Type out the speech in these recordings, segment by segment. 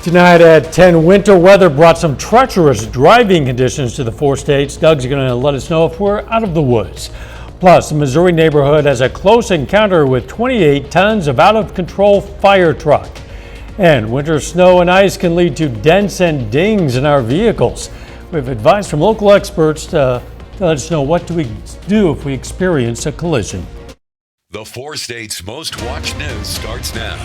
Tonight at 10, winter weather brought some treacherous driving conditions to the 4 states. Doug's going to let us know if we're out of the woods. Plus, the Missouri neighborhood has a close encounter with 28 tons of out-of-control fire truck. And winter snow and ice can lead to dents and dings in our vehicles. We have advice from local experts to let us know what do we do if we experience a collision. The 4 states' most watched news starts now.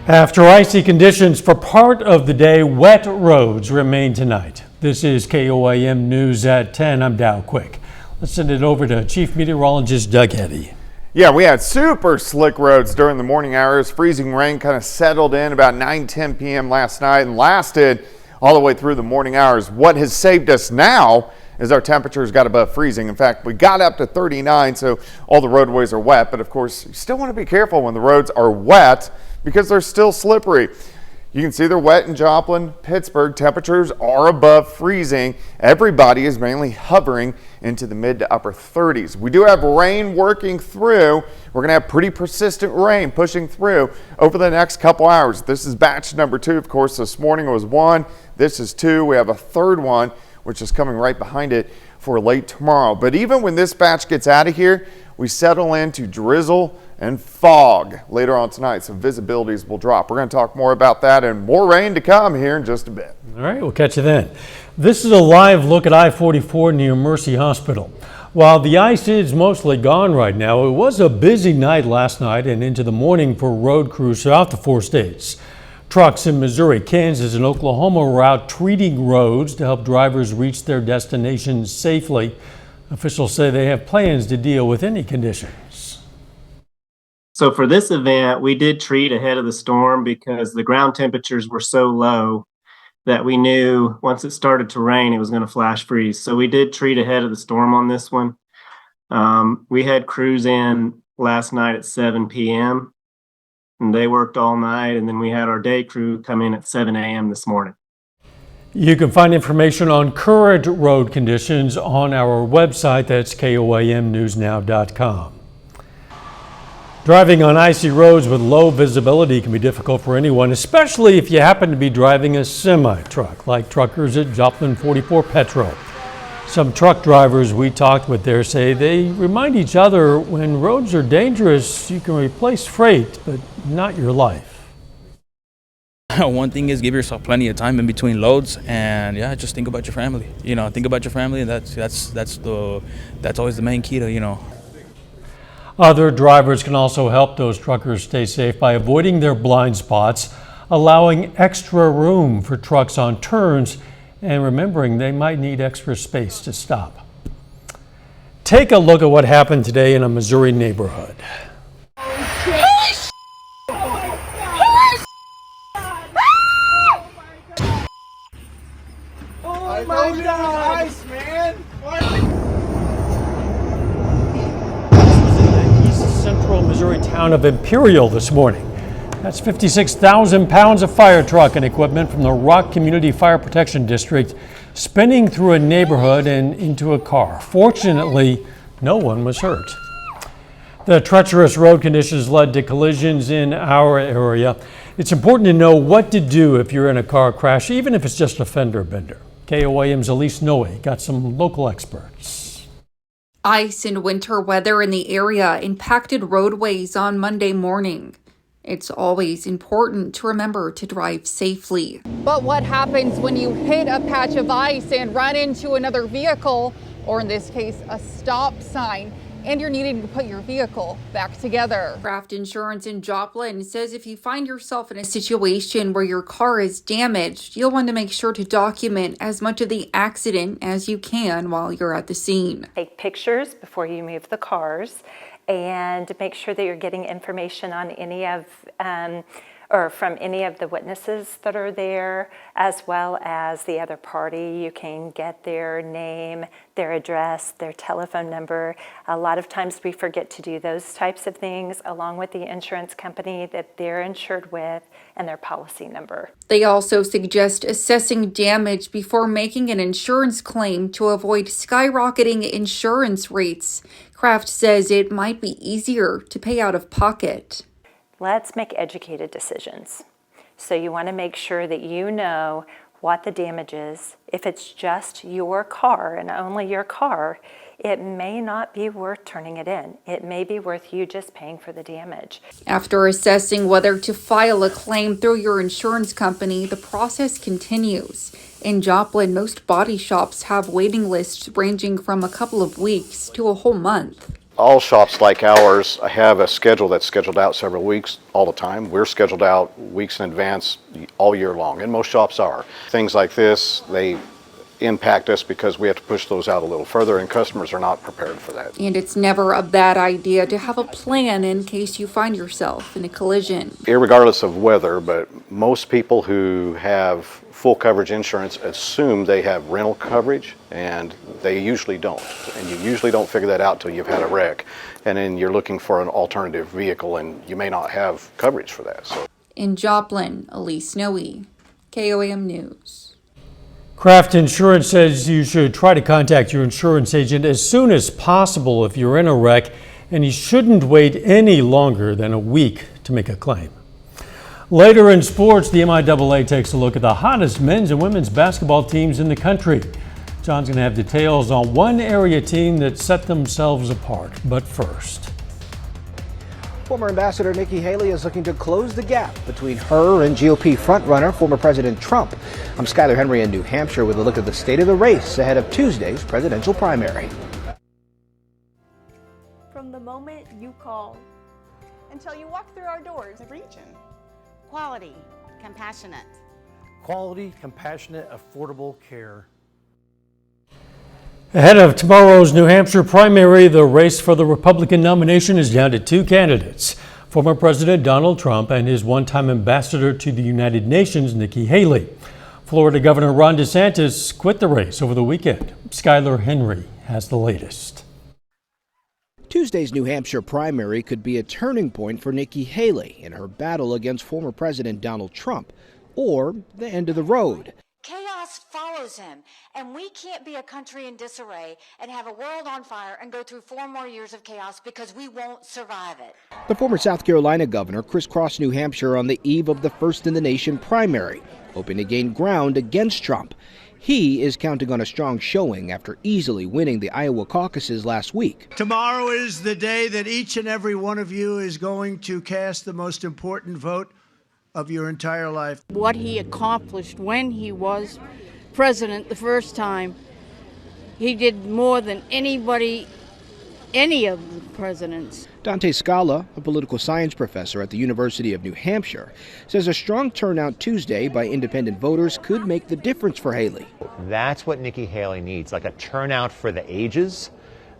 After icy conditions for part of the day, wet roads remain tonight. This is KOAM News at 10. I'm Dow Quick. Let's send it over to Chief Meteorologist Doug Heavy. Yeah, we had super slick roads during the morning hours. Freezing rain kind of settled in about 9-10 p.m. last night and lasted all the way through the morning hours. What has saved us now is our temperatures got above freezing. In fact, we got up to 39, so all the roadways are wet. But of course, you still want to be careful when the roads are wet because they're still slippery. You can see they're wet in Joplin, Pittsburgh. Temperatures are above freezing. Everybody is mainly hovering into the mid to upper 30s. We do have rain working through. We're going to have pretty persistent rain pushing through over the next couple hours. This is batch number 2. Of course, this morning was 1. This is 2. We have a third one, which is coming right behind it for late tomorrow. But even when this batch gets out of here, we settle into drizzle and fog later on tonight, so visibilities will drop. We're going to talk more about that and more rain to come here in just a bit. All right, we'll catch you then. This is a live look at I-44 near Mercy Hospital. While the ice is mostly gone right now, it was a busy night last night and into the morning for road crews throughout the 4 states. Trucks in Missouri, Kansas, and Oklahoma were out treating roads to help drivers reach their destinations safely. Officials say they have plans to deal with any conditions. So for this event, we did treat ahead of the storm because the ground temperatures were so low that we knew once it started to rain, it was going to flash freeze. So we did treat ahead of the storm on this one. We had crews in last night at 7 p.m. and they worked all night. And then we had our day crew come in at 7 a.m. this morning. You can find information on current road conditions on our website. That's KOAMnewsnow.com. Driving on icy roads with low visibility can be difficult for anyone, especially if you happen to be driving a semi-truck, like truckers at Joplin 44 Petro. Some truck drivers we talked with there say they remind each other when roads are dangerous, you can replace freight, but not your life. One thing is give yourself plenty of time in between loads, and yeah, just think about your family. Think about your family, and that's always the main key to. Other drivers can also help those truckers stay safe by avoiding their blind spots, allowing extra room for trucks on turns, and remembering they might need extra space to stop. Take a look at what happened today in a Missouri neighborhood. Oh my God, man! East Central Missouri town of Imperial this morning. That's 56,000 pounds of fire truck and equipment from the Rock Community Fire Protection District spinning through a neighborhood and into a car. Fortunately, no one was hurt. The treacherous road conditions led to collisions in our area. It's important to know what to do if you're in a car crash, even if it's just a fender bender. KOAM's Elise Noe got some local experts. Ice and winter weather in the area impacted roadways on Monday morning. It's always important to remember to drive safely. But what happens when you hit a patch of ice and run into another vehicle, or in this case, a stop sign, and you're needing to put your vehicle back together? Craft Insurance in Joplin says if you find yourself in a situation where your car is damaged, you'll want to make sure to document as much of the accident as you can while you're at the scene. Take pictures before you move the cars and make sure that you're getting information on any of or from any of the witnesses that are there, as well as the other party. You can get their name, their address, their telephone number. A lot of times we forget to do those types of things, along with the insurance company that they're insured with and their policy number. They also suggest assessing damage before making an insurance claim to avoid skyrocketing insurance rates. Kraft says it might be easier to pay out of pocket. Let's make educated decisions. So you want to make sure that you know what the damage is. If it's just your car and only your car, it may not be worth turning it in. It may be worth you just paying for the damage. After assessing whether to file a claim through your insurance company, the process continues. In Joplin, most body shops have waiting lists ranging from a couple of weeks to a whole month. All shops like ours have a schedule that's scheduled out several weeks all the time. We're scheduled out weeks in advance all year long, and most shops are. Things like this, they impact us because we have to push those out a little further, and customers are not prepared for that. And it's never a bad idea to have a plan in case you find yourself in a collision. Irregardless of weather, but most people who have full coverage insurance assume they have rental coverage, and they usually don't. And you usually don't figure that out till you've had a wreck, and then you're looking for an alternative vehicle, and you may not have coverage for that. So. In Joplin, Elise Snowy, KOAM News. Kraft Insurance says you should try to contact your insurance agent as soon as possible if you're in a wreck, and you shouldn't wait any longer than a week to make a claim. Later in sports, the MIAA takes a look at the hottest men's and women's basketball teams in the country. John's going to have details on one area team that set themselves apart. But first, former Ambassador Nikki Haley is looking to close the gap between her and GOP frontrunner, former President Trump. I'm Skyler Henry in New Hampshire with a look at the state of the race ahead of Tuesday's presidential primary. From the moment you call Until you walk through our doors, the region. Quality, compassionate. Quality, compassionate, affordable care. ahead of tomorrow's New Hampshire primary, the race for the Republican nomination is down to two candidates: former President Donald Trump and his one-time ambassador to the United Nations, Nikki Haley. Florida Governor Ron DeSantis quit the race over the weekend. Skyler Henry has the latest. Tuesday's New Hampshire primary could be a turning point for Nikki Haley in her battle against former President Donald Trump, or the end of the road. Chaos follows him, and we can't be a country in disarray and have a world on fire and go through 4 more years of chaos because we won't survive it. The former South Carolina governor crisscrossed New Hampshire on the eve of the first-in-the-nation primary, hoping to gain ground against Trump. He is counting on a strong showing after easily winning the Iowa caucuses last week. Tomorrow is the day that each and every one of you is going to cast the most important vote of your entire life. What he accomplished when he was president the first time, he did more than any of the presidents. Dante Scala, a political science professor at the University of New Hampshire, says a strong turnout Tuesday by independent voters could make the difference for Haley. That's what Nikki Haley needs, like a turnout for the ages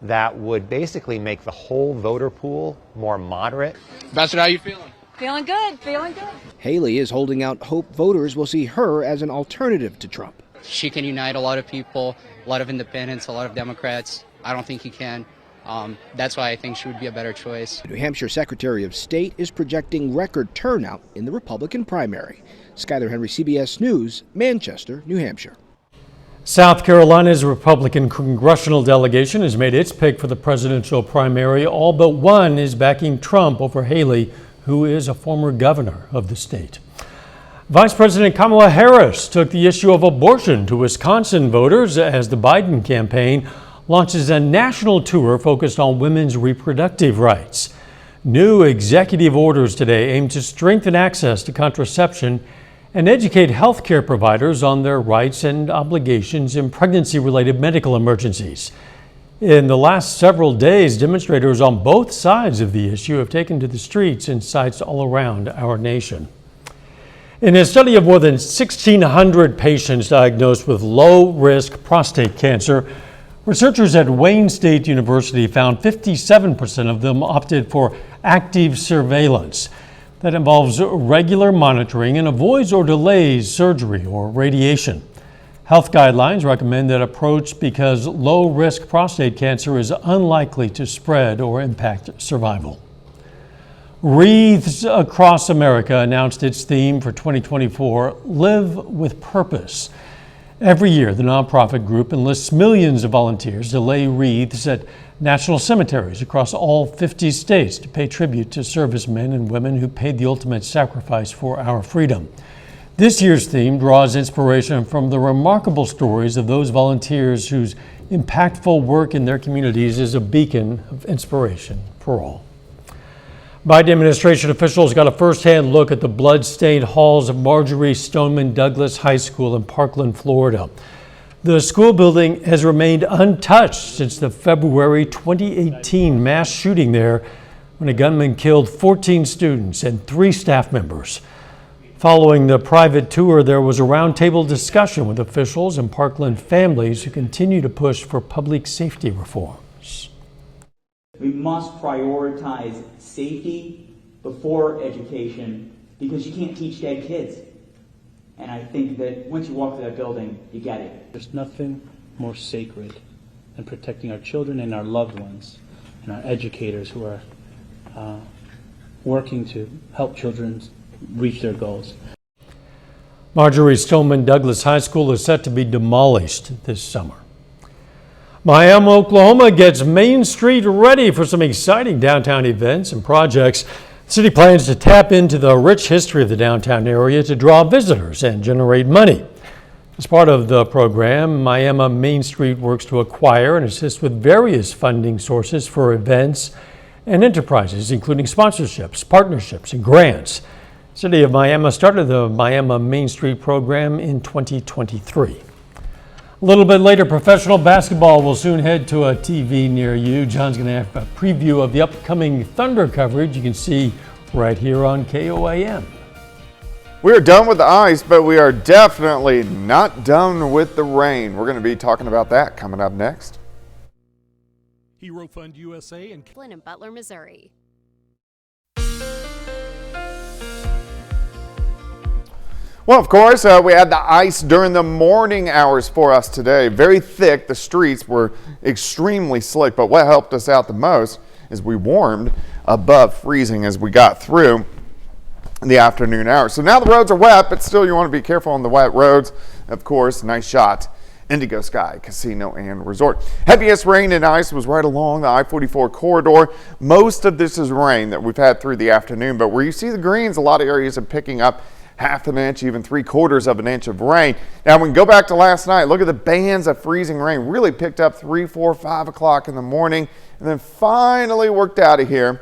that would basically make the whole voter pool more moderate. Ambassador, how you feeling? Feeling good, feeling good. Haley is holding out hope voters will see her as an alternative to Trump. She can unite a lot of people, a lot of independents, a lot of Democrats. I don't think he can. That's why I think she would be a better choice. The New Hampshire Secretary of State is projecting record turnout in the Republican primary. Skyler Henry, CBS News, Manchester, New Hampshire. South Carolina's Republican congressional delegation has made its pick for the presidential primary. All but one is backing Trump over Haley, who is a former governor of the state. Vice President Kamala Harris took the issue of abortion to Wisconsin voters as the Biden campaign launches a national tour focused on women's reproductive rights. New executive orders today aim to strengthen access to contraception and educate healthcare providers on their rights and obligations in pregnancy-related medical emergencies. In the last several days, demonstrators on both sides of the issue have taken to the streets in sites all around our nation. In a study of more than 1,600 patients diagnosed with low-risk prostate cancer, researchers at Wayne State University found 57% of them opted for active surveillance. That involves regular monitoring and avoids or delays surgery or radiation. Health guidelines recommend that approach because low-risk prostate cancer is unlikely to spread or impact survival. Wreaths Across America announced its theme for 2024, Live with Purpose. Every year, the nonprofit group enlists millions of volunteers to lay wreaths at national cemeteries across all 50 states to pay tribute to servicemen and women who paid the ultimate sacrifice for our freedom. This year's theme draws inspiration from the remarkable stories of those volunteers whose impactful work in their communities is a beacon of inspiration for all. Biden administration officials got a first-hand look at the blood-stained halls of Marjorie Stoneman Douglas High School in Parkland, Florida. The school building has remained untouched since the February 2018 mass shooting there when a gunman killed 14 students and 3 staff members. Following the private tour, there was a roundtable discussion with officials and Parkland families who continue to push for public safety reforms. We must prioritize safety before education because you can't teach dead kids. And I think that once you walk through that building, you get it. There's nothing more sacred than protecting our children and our loved ones and our educators who are working to help children reach their goals. Marjorie Stoneman Douglas High School is set to be demolished this summer. Miami, Oklahoma gets Main Street ready for some exciting downtown events and projects. The city plans to tap into the rich history of the downtown area to draw visitors and generate money. As part of the program, Miami Main Street works to acquire and assist with various funding sources for events and enterprises, including sponsorships, partnerships, and grants. The City of Miami started the Miami Main Street program in 2023. A little bit later, professional basketball will soon head to a TV near you. John's going to have a preview of the upcoming Thunder coverage you can see right here on KOAM. We're done with the ice, but we are definitely not done with the rain. We're going to be talking about that coming up next. Hero Fund USA and Flynn in Butler, Missouri. Well, of course, we had the ice during the morning hours for us today. Very thick. The streets were extremely slick, but what helped us out the most is we warmed above freezing as we got through the afternoon hours. So now the roads are wet, but still you want to be careful on the wet roads. Of course, nice shot. Indigo Sky Casino and Resort. Heaviest rain and ice was right along the I-44 corridor. Most of this is rain that we've had through the afternoon, but where you see the greens, a lot of areas are picking up half an inch, even 3/4 of an inch of rain. Now, we can go back to last night. Look at the bands of freezing rain. Really picked up 3, 4, 5 o'clock in the morning, and then finally worked out of here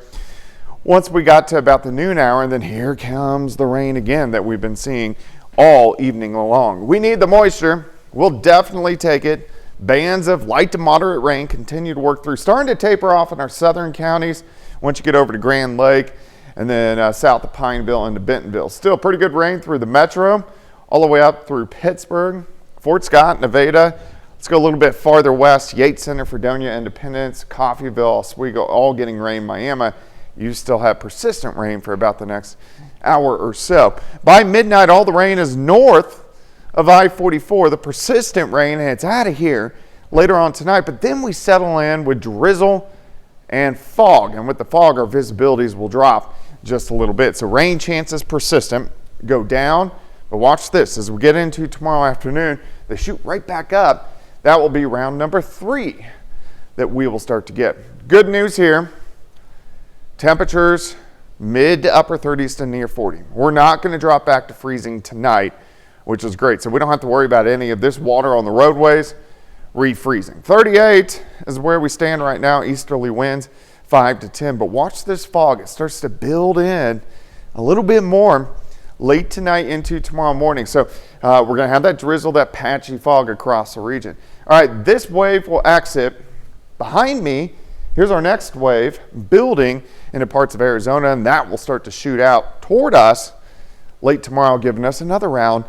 once we got to about the noon hour, and then here comes the rain again that we've been seeing all evening long. We need the moisture. We'll definitely take it. Bands of light to moderate rain continue to work through. Starting to taper off in our southern counties once you get over to Grand Lake, and then south of Pineville into Bentonville. Still pretty good rain through the metro, all the way up through Pittsburgh, Fort Scott, Nevada. Let's go a little bit farther west. Yates Center, Fredonia, Independence, Coffeyville, Oswego, all getting rain. Miami, you still have persistent rain for about the next hour or so. By midnight, all the rain is north of I-44. The persistent rain, and it's out of here later on tonight, but then we settle in with drizzle and fog, and with the fog, our visibilities will drop just a little bit. So rain chances persistent, go down, but watch this. As we get into tomorrow afternoon, they shoot right back up. That will be round number 3 that we will start to get. Good news here. Temperatures mid to upper 30s to near 40. We're not going to drop back to freezing tonight, which is great. So we don't have to worry about any of this water on the roadways refreezing. 38 is where we stand right now. Easterly winds 5 to 10, but watch this fog. It starts to build in a little bit more late tonight into tomorrow morning. So we're going to have that drizzle, that patchy fog across the region. All right, this wave will exit behind me. Here's our next wave building into parts of Arizona, and that will start to shoot out toward us late tomorrow, giving us another round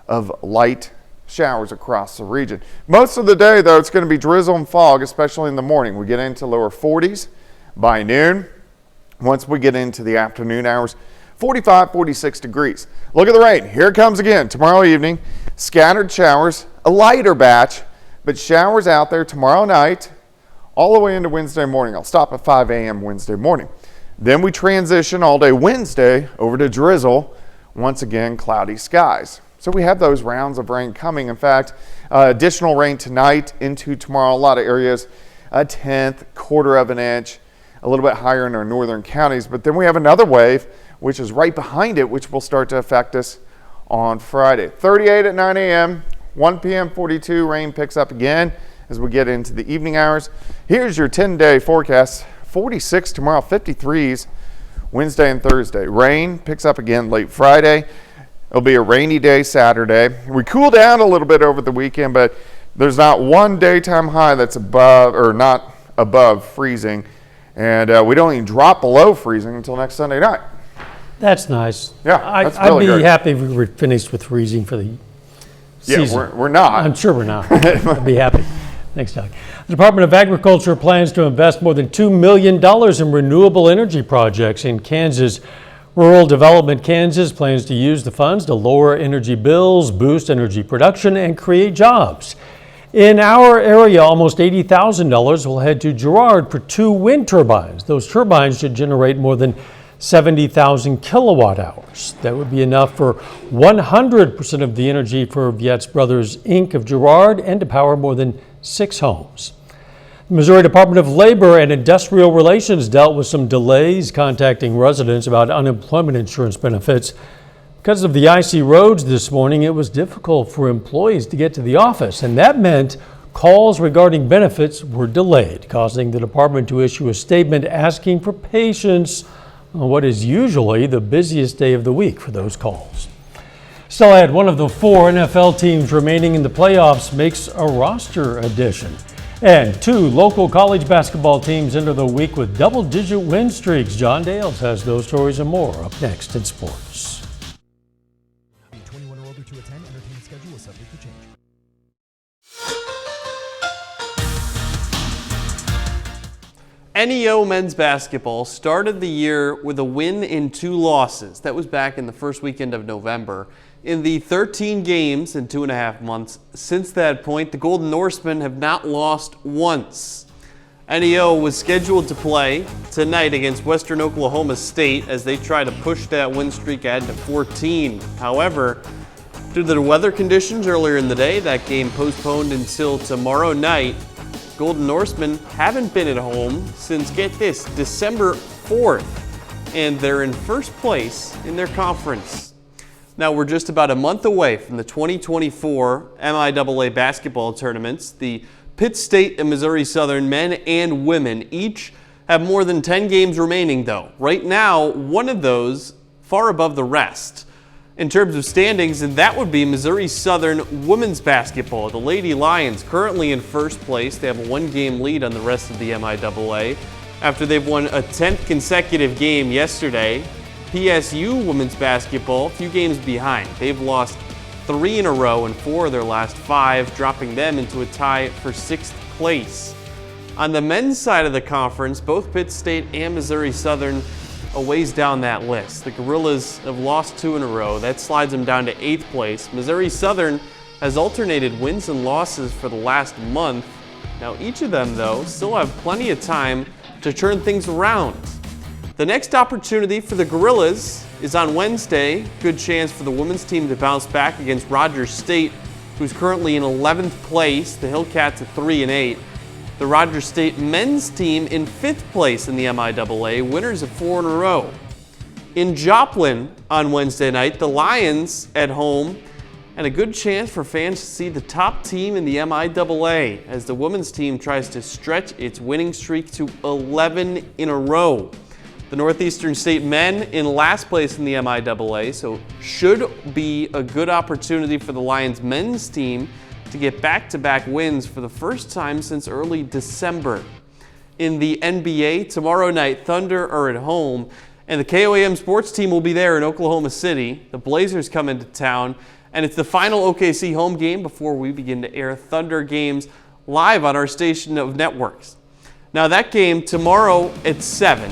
of light showers across the region. Most of the day, though, it's going to be drizzle and fog, especially in the morning. We get into lower 40s by noon. Once we get into the afternoon hours, 45, 46 degrees. Look at the rain. Here it comes again tomorrow evening. Scattered showers, a lighter batch, but showers out there tomorrow night all the way into Wednesday morning. I'll stop at 5 a.m. Wednesday morning. Then we transition all day Wednesday over to drizzle. Once again, cloudy skies. So we have those rounds of rain coming. In fact, additional rain tonight into tomorrow. A lot of areas, a tenth, quarter of an inch, a little bit higher in our northern counties. But then we have another wave, which is right behind it, which will start to affect us on Friday. 38 at 9 a.m., 1 p.m. 42. Rain picks up again as we get into the evening hours. Here's your 10-day forecast. 46 tomorrow, 53s Wednesday and Thursday. Rain picks up again late Friday. It'll be a rainy day Saturday. We cool down a little bit over the weekend, but there's not one daytime high that's above or not above freezing. And we don't even drop below freezing until next Sunday night. That's nice. Yeah, that's really I'd be great. happy if we were finished with freezing for the season. Yeah, we're not. I'm sure we're not. I'd be happy. Thanks, Doug. The Department of Agriculture plans to invest more than $2 million in renewable energy projects in Kansas. Rural Development Kansas plans to use the funds to lower energy bills, boost energy production, and create jobs. In our area, almost $80,000 will head to Girard for 2 wind turbines. Those turbines should generate more than 70,000 kilowatt hours. That would be enough for 100% of the energy for Vietz Brothers Inc. of Girard and to power more than 6 homes. The Missouri Department of Labor and Industrial Relations dealt with some delays contacting residents about unemployment insurance benefits. Because of the icy roads this morning, it was difficult for employees to get to the office, and that meant calls regarding benefits were delayed, causing the department to issue a statement asking for patience on what is usually the busiest day of the week for those calls. Still ahead, one of the 4 NFL teams remaining in the playoffs makes a roster addition. And 2 local college basketball teams enter the week with double-digit win streaks. John Dales has those stories and more up next in sports. 21 or older to attend. Entertainment schedule is subject to change. NEO men's basketball started the year with a win and 2 losses. That was back in the first weekend of November. In the 13 games in 2.5 months since that point, the Golden Norsemen have not lost once. NEO was scheduled to play tonight against Western Oklahoma State as they try to push that win streak ahead to 14. However, due to the weather conditions earlier in the day, that game postponed until tomorrow night. Golden Norsemen haven't been at home since, get this, December 4th, and they're in first place in their conference. Now, we're just about a month away from the 2024 MIAA basketball tournaments. The Pitt State and Missouri Southern men and women each have more than 10 games remaining, though. Right now, one of those far above the rest in terms of standings, and that would be Missouri Southern women's basketball. The Lady Lions currently in first place. They have a 1-game lead on the rest of the MIAA after they've won a 10th consecutive game yesterday. PSU women's basketball, a few games behind. They've lost 3 in a row in 4 of their last 5, dropping them into a tie for 6th place. On the men's side of the conference, both Pitt State and Missouri Southern a ways down that list. The Gorillas have lost 2 in a row. That slides them down to 8th place. Missouri Southern has alternated wins and losses for the last month. Now, each of them, though, still have plenty of time to turn things around. The next opportunity for the Gorillas is on Wednesday. Good chance for the women's team to bounce back against Rogers State, who's currently in 11th place. The Hillcats at 3-8. The Rogers State men's team in 5th place in the MIAA, winners of 4 in a row. In Joplin on Wednesday night, the Lions at home, and a good chance for fans to see the top team in the MIAA as the women's team tries to stretch its winning streak to 11 in a row. The Northeastern State men in last place in the MIAA, so should be a good opportunity for the Lions men's team to get back-to-back wins for the first time since early December. In the NBA, tomorrow night, Thunder are at home, and the KOAM sports team will be there in Oklahoma City. The Blazers come into town, and it's the final OKC home game before we begin to air Thunder games live on our station of networks. Now, that game tomorrow at 7.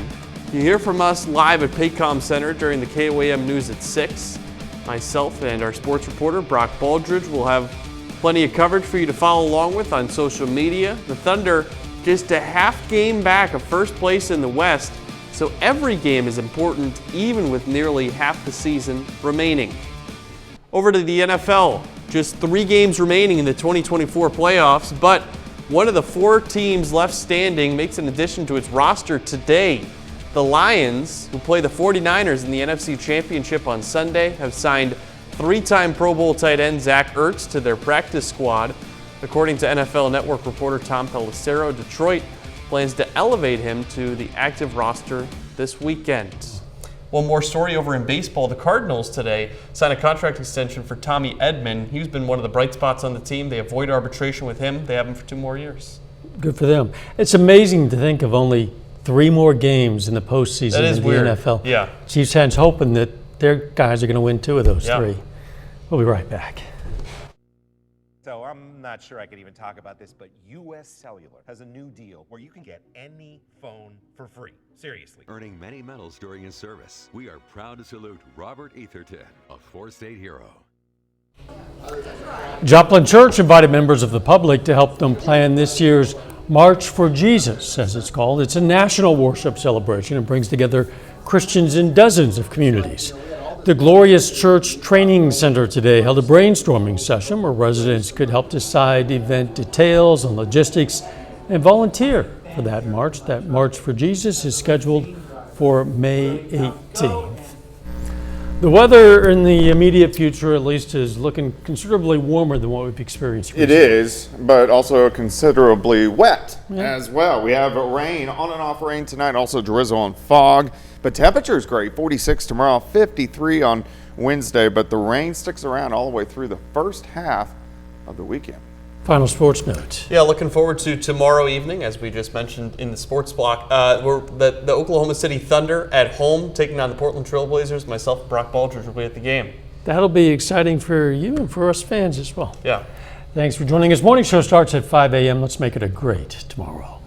You hear from us live at Paycom Center during the KOAM News at 6. Myself and our sports reporter, Brock Baldridge, will have plenty of coverage for you to follow along with on social media. The Thunder just a half game back of first place in the West, so every game is important, even with nearly half the season remaining. Over to the NFL. Just 3 games remaining in the 2024 playoffs, but one of the 4 teams left standing makes an addition to its roster today. The Lions, who play the 49ers in the NFC Championship on Sunday, have signed 3-time Pro Bowl tight end Zach Ertz to their practice squad. According to NFL Network reporter Tom Pelissero, Detroit plans to elevate him to the active roster this weekend. One more story over in baseball. The Cardinals today signed a contract extension for Tommy Edman. He's been one of the bright spots on the team. They avoid arbitration with him. They have him for 2 more years. Good for them. It's amazing to think of only 3 more games in the postseason That is in the weird. NFL. Yeah. Chiefs fans hoping that their guys are going to win 2 of those 3. We'll be right back. So I'm not sure I could even talk about this, but U.S. Cellular has a new deal where you can get any phone for free. Seriously. Earning many medals during his service. We are proud to salute Robert Etherton, a 4-state hero. Joplin Church invited members of the public to help them plan this year's March for Jesus, as it's called. It's a national worship celebration and brings together Christians in dozens of communities. The Glorious Church Training Center today held a brainstorming session where residents could help decide event details and logistics and volunteer for that march. That March for Jesus is scheduled for May 18th. The weather in the immediate future, at least, is looking considerably warmer than what we've experienced recently. It is, but also considerably wet as well. We have rain, on and off rain tonight, also drizzle and fog. But temperature is great, 46 tomorrow, 53 on Wednesday. But the rain sticks around all the way through the first half of the weekend. Final sports note. Yeah, looking forward to tomorrow evening, as we just mentioned in the sports block. The Oklahoma City Thunder at home taking on the Portland Trail Blazers. Myself and Brock Baldridge will be at the game. That'll be exciting for you and for us fans as well. Yeah. Thanks for joining us. Morning show starts at 5 a.m. Let's make it a great tomorrow.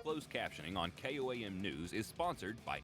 Closed captioning on KOAM News is sponsored by